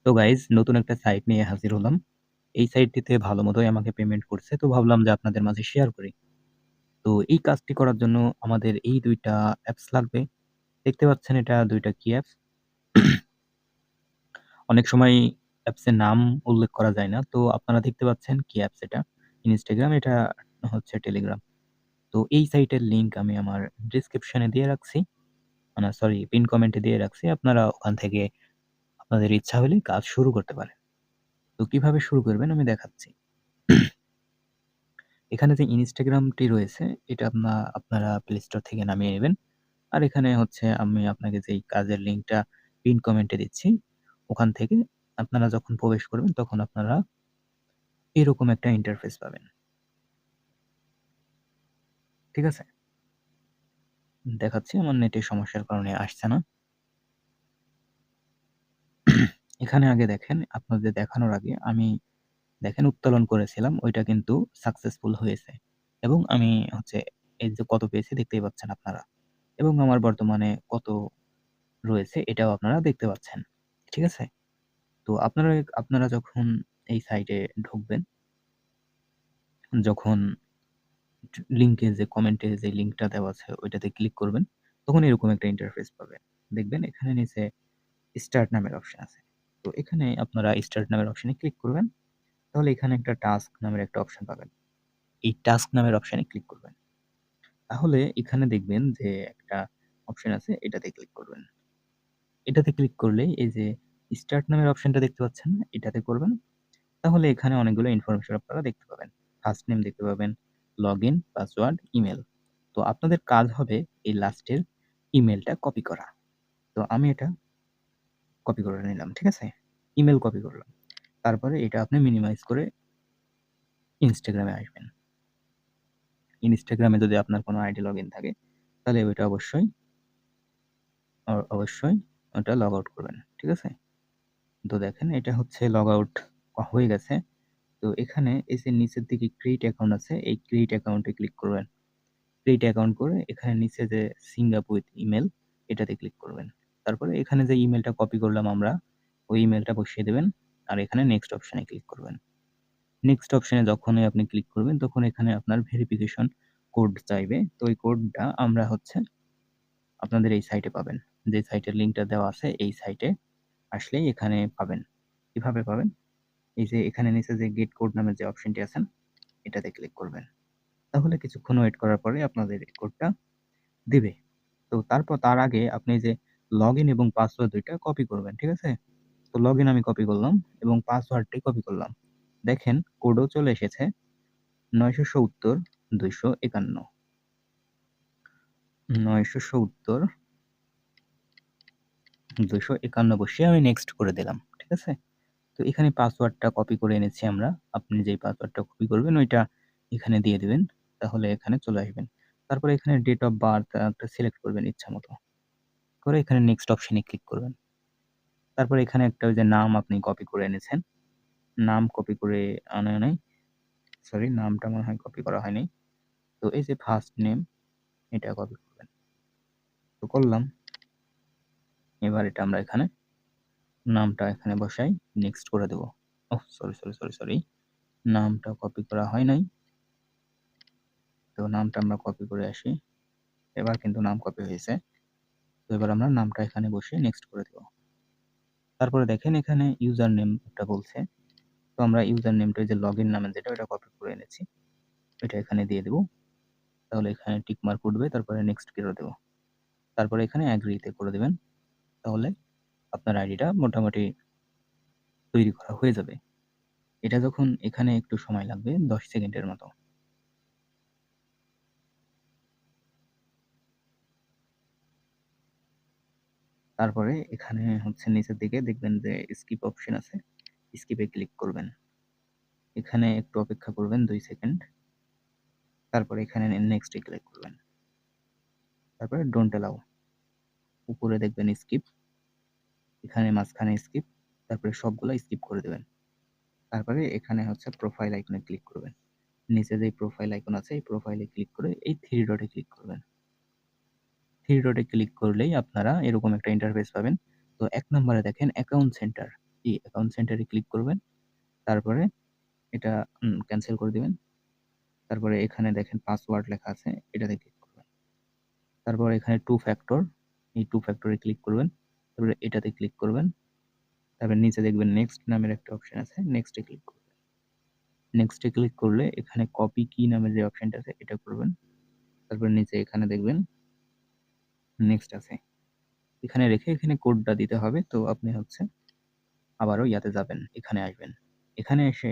তো গাইস নতুন একটা সাইট নিয়ে হাজির হলাম। এই সাইটটিতে ভালো মতোই আমাকে পেমেন্ট করছে। তো ভাবলাম যে আপনাদের মাঝে শেয়ার করি। তো এই কাজটি করার জন্য আমাদের এই ২ টা অ্যাপস লাগবে। দেখতে পাচ্ছেন এটা ২ টা কি অ্যাপস? অনেক সময় অ্যাপসের নাম উল্লেখ করা যায় না। তো আপনারা দেখতে পাচ্ছেন কি অ্যাপস এটা? Instagram, এটা হচ্ছে Telegram। তো এই সাইটের লিংক আমি আমার ডেসক্রিপশনে দিয়ে রাখছি। মানে সরি, পিন কমেন্টে দিয়ে রাখছি। আপনারা ওখান থেকে আপনাদের ইচ্ছা হলে কাজ শুরু করতে পারেন। তো কিভাবে শুরু করবেন আমি দেখাচ্ছি। এখানে যে Instagram-টি রয়েছে এটা আপনারা Play Store থেকে নামিয়ে নিবেন। আর এখানে হচ্ছে আমি আপনাকে যেই কাজের লিঙ্কটা পিন কমেন্টে দিচ্ছি, ওখান থেকে আপনারা যখন প্রবেশ করবেন তখন আপনারা এরকম একটা ইন্টারফেস পাবেন। ঠিক আছে? দেখাচ্ছি, আমার নেটের সমস্যার কারণে আসছে না। এখানে আগে দেখেন, আপনাদের দেখানোর আগে আমি দেখেন উত্তোলন করেছিলাম, ওইটা কিন্তু সাকসেসফুল হয়েছে। এবং আমি হচ্ছে এই যে কত পেয়েছি দেখতেই পাচ্ছেন আপনারা। এবং আমার বর্তমানে কত রয়েছে এটাও আপনারা দেখতে পাচ্ছেন। ঠিক আছে? তো আপনারা যখন এই সাইটে ঢুকবেন, যখন লিংকে যে কমেন্টে যে লিংকটা দেওয়া আছে ওইটাতে ক্লিক করবেন, তখন এরকম একটা ইন্টারফেস পাবেন। দেখবেন এখানে নিচে স্টার্ট নামের অপশন আছে। তো এখানে আপনারা স্টার্ট নামের অপশনে ক্লিক করবেন। তাহলে এখানে একটা টাস্ক নামের একটা অপশন পাবেন। এই টাস্ক নামের অপশনে ক্লিক করবেন। তাহলে এখানে দেখবেন যে একটা অপশন আছে, এটাতে ক্লিক করবেন। এটাতে ক্লিক করলেই এই যে স্টার্ট নামের অপশনটা দেখতে পাচ্ছেন না? এটাতে করবেন। তাহলে এখানে অনেকগুলো ইনফরমেশন আপনারা দেখতে পাবেন। ফার্স্ট নেম দেখতে পাবেন, লগইন, পাসওয়ার্ড, ইমেইল। তো আপনাদের কাজ হবে এই লাস্টের ইমেইলটা কপি করা। তো আমি এটা কপি করে নিলাম। ঠিক আছে? ইমেইল কপি করলাম। তারপরে এটা আপনি মিনিমাইজ করে Instagram এ আসবেন। Instagram এ যদি আপনার কোনো আইডি লগইন থাকে, তাহলে ওইটা অবশ্যই ওটা লগ আউট করবেন। ঠিক আছে? তো দেখেন এটা হচ্ছে লগ আউট হয়ে গেছে। তো এখানে এই যে নিচের দিকে ক্রিয়েট অ্যাকাউন্ট আছে, এই ক্রিয়েট অ্যাকাউন্টে ক্লিক করবেন। ক্রিয়েট অ্যাকাউন্ট করে এখানে নিচে যে সিঙ্ক আপ উইথ ইমেইল এটাতে ক্লিক করবেন। তারপরে এখানে যে ইমেইলটা কপি করলাম আমরা, ওই ইমেইলটা বসিয়ে দেবেন। আর এখানে নেক্সট অপশনে ক্লিক করবেন। নেক্সট অপশনে যখনই আপনি ক্লিক করবেন তখন এখানে আপনার ভেরিফিকেশন কোড চাইবে। তো ওই কোডটা আমরা হচ্ছে আপনাদের এই সাইটে পাবেন। যে সাইটের লিংকটা দেওয়া আছে এই সাইটে আসলেই এখানে পাবেন। কিভাবে পাবেন? এই যে এখানে নিচে যে গেট কোড নামের যে অপশনটি আছেন, এটাতে ক্লিক করবেন। তাহলে কিছুক্ষণ ওয়েট করার পরে আপনাদের এই কোডটা দিবে। তো তার আগে আপনি যে লগইন এবং পাসওয়ার্ড ২ টা কপি করবেন। ঠিক আছে? তো লগইন আমি কপি করলাম এবং পাসওয়ার্ডটি কপি করলাম। দেখেন কোডও চলে এসেছে ৯৭০ ২৫১ ৯৭০ ২৫১ বসিয়ে আমি নেক্সট করে দিলাম। ঠিক আছে? তো এখানে পাসওয়ার্ডটা কপি করে এনেছি আমরা। আপনি যেই পাসওয়ার্ডটা কপি করবেন ওইটা এখানে দিয়ে দিবেন। তাহলে এখানে চলে আসবেন। তারপরে এখানে ডেট অফ বার্থ একটা সিলেক্ট করবেন ইচ্ছামত। করে এখানে নেক্সট অপশনে ক্লিক করবেন। তারপরে এখানে একটা ওই যে নাম আপনি কপি করে এনেছেন। নাম কপি করে আনা নাই। সরি, নামটা মনে হয় কপি করা হয়নি। তো এই যে ফার্স্ট নেম এটা কপি করবেন। তো করলাম। এবার এটা আমরা এখানে নামটা এখানে বসাই, নেক্সট করে দেব। Oh sorry. নামটা কপি করা হয় নাই। তো নামটা আমরা কপি করে আসি। এবার কিন্তু নাম কপি হয়েছে। তো এবার আমরা নামটা এখানে বসিয়ে নেক্সট করে দেব। তারপরে দেখেন এখানে ইউজার নেম একটা বলছে। তো আমরা ইউজার নেমটা ওই যে লগইন নামে যেটা ওটা কপি করে এনেছি। এটা এখানে দিয়ে দেব। তাহলে এখানে টিক মার্ক উঠবে, তারপরে নেক্সট করে দেব। তারপরে এখানে এগ্রি তে করে দিবেন। তাহলে আপনার আইডিটা মোটামুটি তৈরি করা হয়ে যাবে। এটা যখন এখানে একটু সময় লাগবে ১০ সেকেন্ডের মতো। তারপরে এখানে হচ্ছে নিচের দিকে দেখবেন যে স্কিপ অপশন আছে। স্কিপে ক্লিক করবেন। এখানে একটু অপেক্ষা করবেন ২ সেকেন্ড। তারপরে এখানে নেক্সট এ ক্লিক করবেন। তারপরে ডোন্ট অ্যালাউ। উপরে দেখবেন স্কিপ, এখানে মাঝখানে স্কিপ, তারপরে সবগুলা স্কিপ করে দিবেন। তারপরে এখানে হচ্ছে প্রোফাইল আইকনে ক্লিক করবেন। নিচে যে প্রোফাইল আইকন আছে এই প্রোফাইলে ক্লিক করে এই 3 ডটে ক্লিক করবেন। 3 ডটে ক্লিক করলেই আপনারা এরকম একটা ইন্টারফেস পাবেন। তো ১ নম্বরে দেখেন অ্যাকাউন্ট সেন্টার। এই অ্যাকাউন্ট সেন্টারে ক্লিক করবেন। তারপরে এটা ক্যানসেল করে দিবেন। তারপরে এখানে দেখেন পাসওয়ার্ড লেখা আছে, এটাতে ক্লিক করবেন। তারপর এখানে টু ফ্যাক্টর, এই টু ফ্যাক্টরে ক্লিক করবেন। তারপরে এটাতে ক্লিক করবেন। তারপরে নিচে দেখবেন নেক্সট নামের একটা অপশন আছে, নেক্সটে ক্লিক করবেন। নেক্সটে ক্লিক করলে এখানে কপি কি নামের যে অপশনটা আছে এটা করবেন। তারপর নিচে এখানে দেখবেন নেক্সট আছে। এখানে রেখে এখানে কোডটা দিতে হবে। তো আপনি হচ্ছে আবারও ইয়াতে যাবেন, এখানে আসবেন। এখানে এসে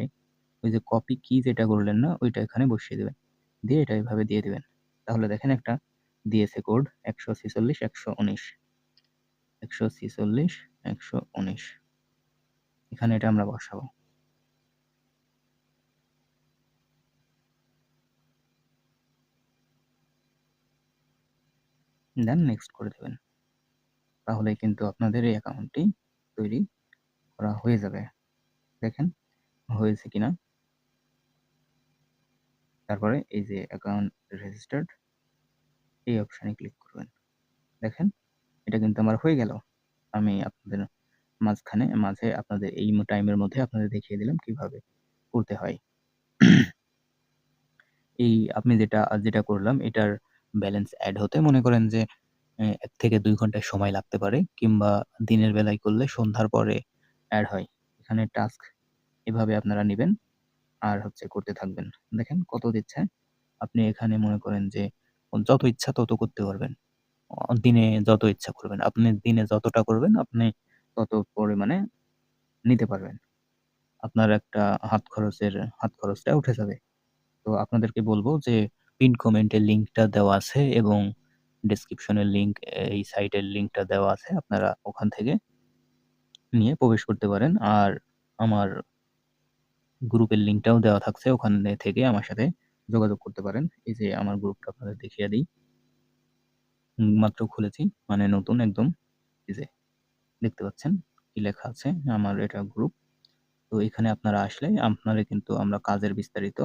ওই যে কপি কি যেটা করলেন না, ওইটা এখানে বসিয়ে দিবেন। দিয়ে এটা এভাবে দিয়ে দিবেন। তাহলে দেখেন একটা দিয়েছে কোড ১৪৬ ১১৯ ১৪৬ ১১৯। এখানে এটা আমরা বসাবো। দেন নেক্সট করে দিবেন। তাহলে কিন্তু আপনাদের এই অ্যাকাউন্টটি তৈরি করা হয়ে যাবে। দেখেন হয়েছে কিনা। তারপরে এই যে অ্যাকাউন্ট রেজিস্টার্ড এই অপশনে ক্লিক করবেন। দেখেন এটা কিন্তু আমার হয়ে গেল। আমি আপনাদের মাঝে আপনাদের এই টাইমের মধ্যে আপনাদের দেখিয়ে দিলাম কিভাবে করতে হয়। এই আপনি যেটা করলাম এটার ব্যালেন্স এড হতে মনে করেন যে ১ থেকে ২ ঘন্টা সময় লাগতে পারে, কিংবা দিনের বেলায় করলে সন্ধ্যার পরে এড হয়। এখানে টাস্ক এভাবে আপনারা নিবেন আর হচ্ছে করতে থাকবেন। দেখেন কত দিচ্ছে। আপনি এখানে মনে করেন যে যত ইচ্ছা তত করতে পারবেন। দিনে যত ইচ্ছা করবেন। আপনি দিনে যতটা করবেন আপনি তত পরিমাণে নিতে পারবেন। আপনার একটা হাত খরচটা উঠে যাবে। তো আপনাদেরকে বলব যে পিন কমেন্টের লিঙ্কটা দেওয়া আছে এবং ডেসক্রিপশনের লিঙ্ক, এই সাইটের লিঙ্কটা দেওয়া আছে। আপনারা ওখান থেকে নিয়ে প্রবেশ করতে পারেন। আর আমার গ্রুপের লিঙ্কটাও দেওয়া থাকছে। ওখানে থেকে আমার সাথে যোগাযোগ করতে পারেন। এই যে আমার গ্রুপটা আপনাদের দেখিয়ে দেই। মাত্র খুলেছি, মানে নতুন একদম। এই যে দেখতে পাচ্ছেন কি লেখা আছে, আমার এটা গ্রুপ। তো এখানে আপনারা আসলে আপনারা কিন্তু আমরা কাজের বিস্তারিত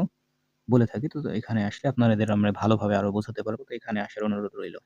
বলে থাকি। তো এখানে আসলে আপনাদের আমরা ভালোভাবে আরো বোঝাতে পারবো। তো এখানে আসার অনুরোধ রইল।